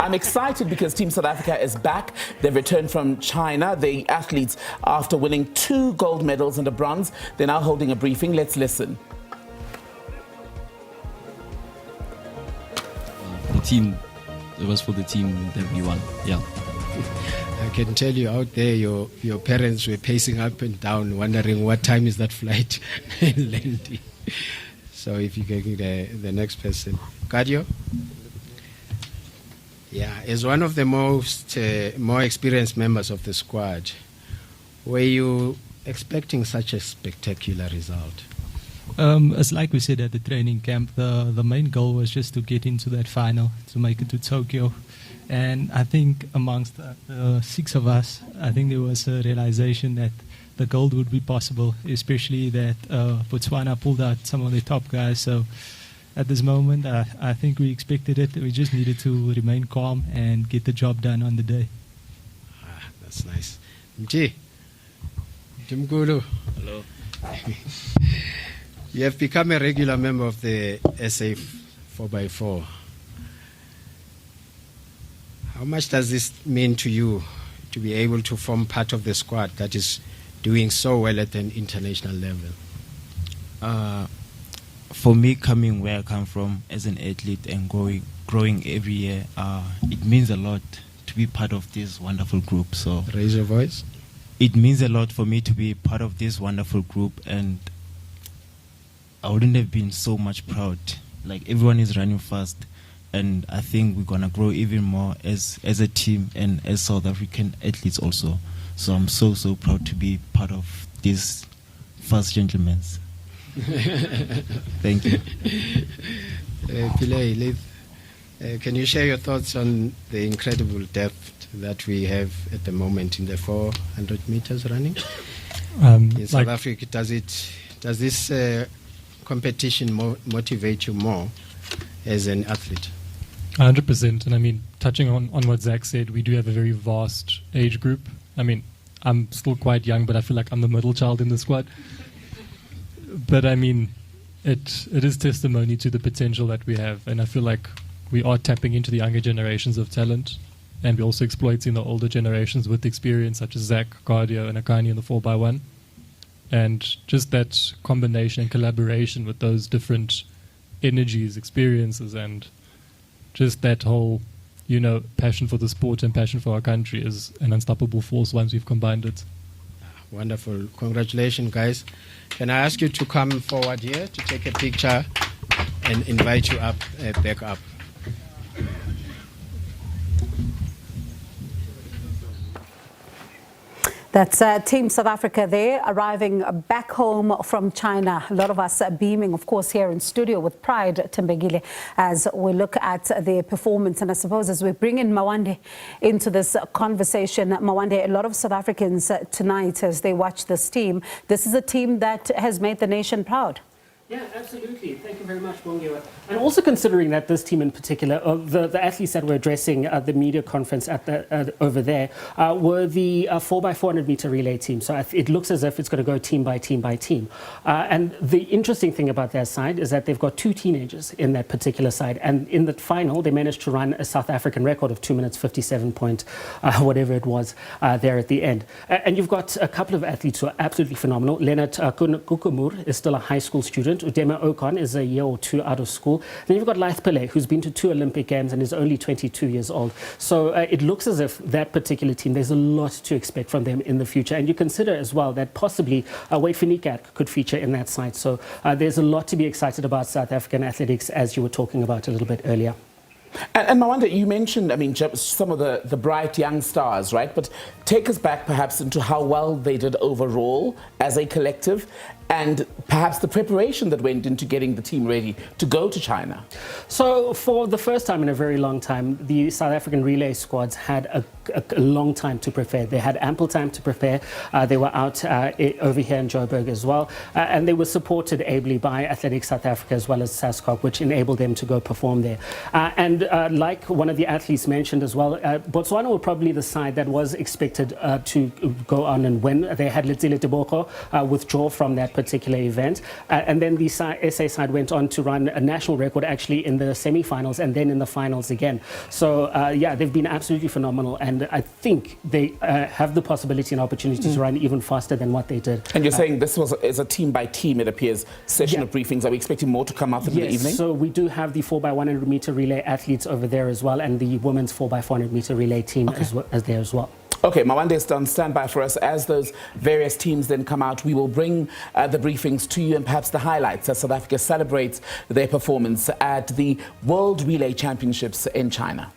I'm excited because Team South Africa is back. They've returned from China. The athletes, after winning 2 gold medals and a bronze, they're now holding a briefing. Let's listen. The team, it was for the team that we won, yeah. I can tell you out there, your parents were pacing up and down, wondering what time is that flight landing. So if you can get the next person. Cardio? Yeah, as one of the more experienced members of the squad, were you expecting such a spectacular result? It's like we said at the training camp, the main goal was just to get into that final, to make it to Tokyo. And I think amongst the 6 of us, I think there was a realization that the gold would be possible, especially that Botswana pulled out some of the top guys. So at this moment, I think we expected it. We just needed to remain calm and get the job done on the day. That's nice. Mji, Jimgulu. Hello. You have become a regular member of the SA 4x4. How much does this mean to you to be able to form part of the squad that is doing so well at an international level? For me, coming where I come from as an athlete and growing every year, it means a lot to be part of this wonderful group. So raise your voice. It means a lot for me to be part of this wonderful group, and I wouldn't have been so much proud. Like, everyone is running fast, and I think we're gonna grow even more as a team and as South African athletes also. So I'm so proud to be part of this first gentlemen. Thank you. Pillay, can you share your thoughts on the incredible depth that we have at the moment in the 400 meters running? In South Africa, does this competition motivate you more as an athlete? 100%. And I mean, touching on what Zach said, we do have a very vast age group. I mean, I'm still quite young, but I feel like I'm the middle child in the squad. But I mean, it is testimony to the potential that we have. And I feel like we are tapping into the younger generations of talent. And we're also exploiting the older generations with experience, such as Zach, Cardio, and Akani in the 4x1. And just that combination and collaboration with those different energies, experiences, and just that whole, passion for the sport and passion for our country is an unstoppable force once we've combined it. Wonderful. Congratulations, guys. Can I ask you to come forward here to take a picture and invite you up, back up? That's Team South Africa there, arriving back home from China. A lot of us are beaming, of course, here in studio with pride, Tembegile, as we look at their performance. And I suppose as we bring in Mawande into this conversation, Mawande, a lot of South Africans tonight, as they watch this team, this is a team that has made the nation proud. Yeah, absolutely. Thank you very much, Bongiwa. And also considering that this team in particular, the athletes that were addressing the media conference at over there were the 4x400 meter relay team. So it looks as if it's going to go team by team by team. And the interesting thing about their side is that they've got 2 teenagers in that particular side. And in the final, they managed to run a South African record of 2 minutes 57 point, whatever it was there at the end. And you've got a couple of athletes who are absolutely phenomenal. Leonard Kukumur is still a high school student. Udema Okon is a year or 2 out of school. Then you've got Laith Pillay, who's been to 2 Olympic Games and is only 22 years old. So it looks as if that particular team, there's a lot to expect from them in the future. And you consider as well that possibly Wade Finikat could feature in that side. So there's a lot to be excited about South African athletics, as you were talking about a little bit earlier. And Mawande, you mentioned, some of the bright young stars, right? But take us back perhaps into how well they did overall as a collective, and perhaps the preparation that went into getting the team ready to go to China. So for the first time in a very long time, the South African relay squads had a long time to prepare. They had ample time to prepare. They were out over here in Joburg as well. And they were supported ably by Athletics South Africa as well as SASCOC, which enabled them to go perform there. And like one of the athletes mentioned as well, Botswana were probably the side that was expected to go on and win. They had Letsile Teboko withdraw from that particular event. And then the SA side went on to run a national record actually in the semi-finals and then in the finals again. So yeah, they've been absolutely phenomenal, and I think they have the possibility and opportunity to run even faster than what they did. And you're saying this is a team by team, it appears, session of briefings. Are we expecting more to come up in the evening? So we do have the 4x100 meter relay athletes over there as well, and the women's 4x400 meter relay team as there as well. Okay, Mawande is on standby for us. As those various teams then come out, we will bring the briefings to you and perhaps the highlights as South Africa celebrates their performance at the World Relay Championships in China.